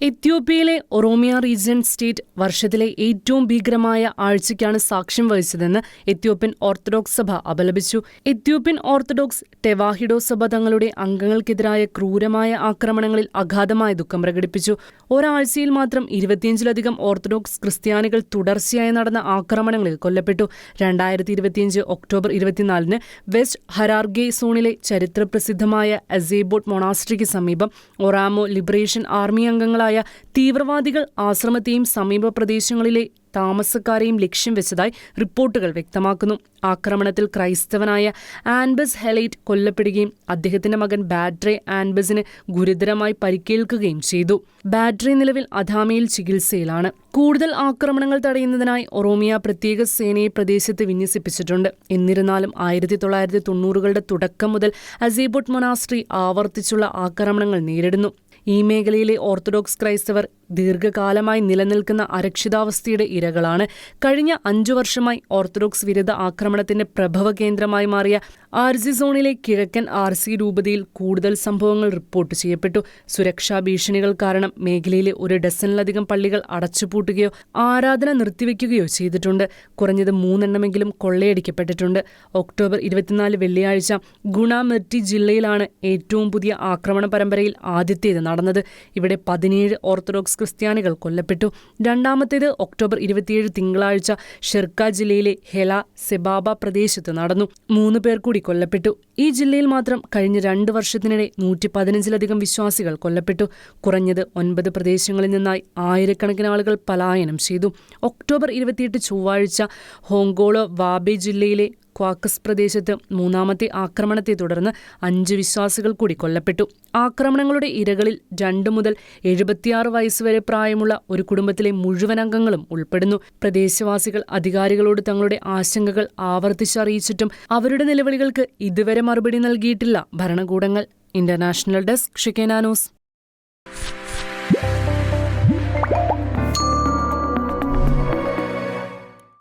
എത്യോപ്യയിലെ ഒറോമിയ region state വർഷത്തിലെ ഏറ്റവും ഭീകരമായ ആഴ്ചയ്ക്കാണ് സാക്ഷ്യം വഹിച്ചതെന്ന് എത്യോപ്യൻ ഓർത്തഡോക്സ് സഭ അപലപിച്ചു. എത്യോപ്യൻ ഓർത്തഡോക്സ് ടെവാഹിഡോ സഭ തങ്ങളുടെ അംഗങ്ങൾക്കെതിരായ ക്രൂരമായ ആക്രമണങ്ങളിൽ അഗാധമായ ദുഃഖം പ്രകടിപ്പിച്ചു. ഒരാഴ്ചയിൽ മാത്രം 25-ലധികം ഓർത്തഡോക്സ് ക്രിസ്ത്യാനികൾ തുടർച്ചയായി നടന്ന ആക്രമണങ്ങളിൽ കൊല്ലപ്പെട്ടു. 2025 ഒക്ടോബർ 24-ന് വെസ്റ്റ് ഹരാർഗെ സോണിലെ ചരിത്രപ്രസിദ്ധമായ അസേബോട്ട് മൊണാസ്ട്രിക്ക് സമീപം ഒറാമോ ലിബറേഷൻ ആർമി അംഗങ്ങളായ തീവ്രവാദികൾ ആശ്രമത്തെയും സമീപ പ്രദേശങ്ങളിലെ താമസക്കാരെയും ലക്ഷ്യം വെച്ചതായി റിപ്പോർട്ടുകൾ വ്യക്തമാക്കുന്നു. ആക്രമണത്തിൽ ക്രൈസ്തവനായ ആൻബസ് ഹെലൈറ്റ് കൊല്ലപ്പെടുകയും അദ്ദേഹത്തിന്റെ മകൻ ബാഡ്രെ ആൻബസിന് ഗുരുതരമായി പരിക്കേൽക്കുകയും ചെയ്തു. ബാഡ്രെ നിലവിൽ അധാമയിൽ ചികിത്സയിലാണ്. കൂടുതൽ ആക്രമണങ്ങൾ തടയുന്നതിനായി ഒറോമിയ പ്രത്യേക സേനയെ പ്രദേശത്ത് വിന്യസിപ്പിച്ചിട്ടുണ്ട്. എന്നിരുന്നാലും 1990-കളുടെ തുടക്കം മുതൽ അസേബോട്ട് മൊണാസ്ട്രി ആവർത്തിച്ചുള്ള ആക്രമണങ്ങൾ നേരിടുന്നു. ഈ മേഖലയിലെ ഓർത്തഡോക്സ് ക്രൈസ്തവർ ദീർഘകാലമായി നിലനിൽക്കുന്ന അരക്ഷിതാവസ്ഥയുടെ ഇരകളാണ്. കഴിഞ്ഞ 5 വർഷമായി ഓർത്തഡോക്സ് വിരുദ്ധ ആക്രമണത്തിന്റെ പ്രഭവ കേന്ദ്രമായി മാറിയ ആർസി സോണിലെ കിഴക്കൻ ആർസി രൂപതയിൽ കൂടുതൽ സംഭവങ്ങൾ റിപ്പോർട്ട് ചെയ്യപ്പെട്ടു. സുരക്ഷാ ഭീഷണികൾ കാരണം മേഖലയിലെ 1 ഡസനിലധികം പള്ളികൾ അടച്ചുപൂട്ടുകയോ ആരാധന നിർത്തിവെക്കുകയോ ചെയ്തിട്ടുണ്ട്. കുറഞ്ഞത് 3 എണ്ണമെങ്കിലും കൊള്ളയടിക്കപ്പെട്ടിട്ടുണ്ട്. ഒക്ടോബർ 24 വെള്ളിയാഴ്ച ഗുണമെർട്ടി ജില്ലയിലാണ് ഏറ്റവും പുതിയ ആക്രമണ പരമ്പരയിൽ ആദ്യത്തേത് നടന്നത്. ഇവിടെ 17 ഓർത്തഡോക്സ് ക്രിസ്ത്യാനികൾ കൊല്ലപ്പെട്ടു. രണ്ടാമത്തേത് ഒക്ടോബർ 27 തിങ്കളാഴ്ച ഷെർക്ക ജില്ലയിലെ ഹെല സെബാബ പ്രദേശത്ത് നടന്നു. 3 പേർ കൂടി കൊല്ലപ്പെട്ടു. ഈ ജില്ലയിൽ മാത്രം കഴിഞ്ഞ 2 വർഷത്തിനിടെ 115-ലധികം വിശ്വാസികൾ കൊല്ലപ്പെട്ടു. കുറഞ്ഞത് 9 പ്രദേശങ്ങളിൽ നിന്നായി ആയിരക്കണക്കിന് ആളുകൾ പലായനം ചെയ്തു. ഒക്ടോബർ 28 ചൊവ്വാഴ്ച ഹോങ്കോളോ വാബെ ജില്ലയിലെ ക്വാക്കസ് പ്രദേശത്ത് 3ാമത്തെ ആക്രമണത്തെ തുടർന്ന് 5 വിശ്വാസികൾ കൂടി കൊല്ലപ്പെട്ടു. ആക്രമണങ്ങളുടെ ഇരകളിൽ 2 മുതൽ 76 വയസ്സുവരെ പ്രായമുള്ള ഒരു കുടുംബത്തിലെ മുഴുവൻ അംഗങ്ങളും ഉൾപ്പെടുന്നു. പ്രദേശവാസികൾ അധികാരികളോട് തങ്ങളുടെ ആശങ്കകൾ ആവർത്തിച്ചറിയിച്ചിട്ടും അവരുടെ നിലവിളികൾക്ക് ഇതുവരെ മറുപടി നൽകിയിട്ടില്ല ഭരണകൂടങ്ങൾ. ഇന്റർനാഷണൽ ഡെസ്ക് ഷിക്കേന ന്യൂസ്.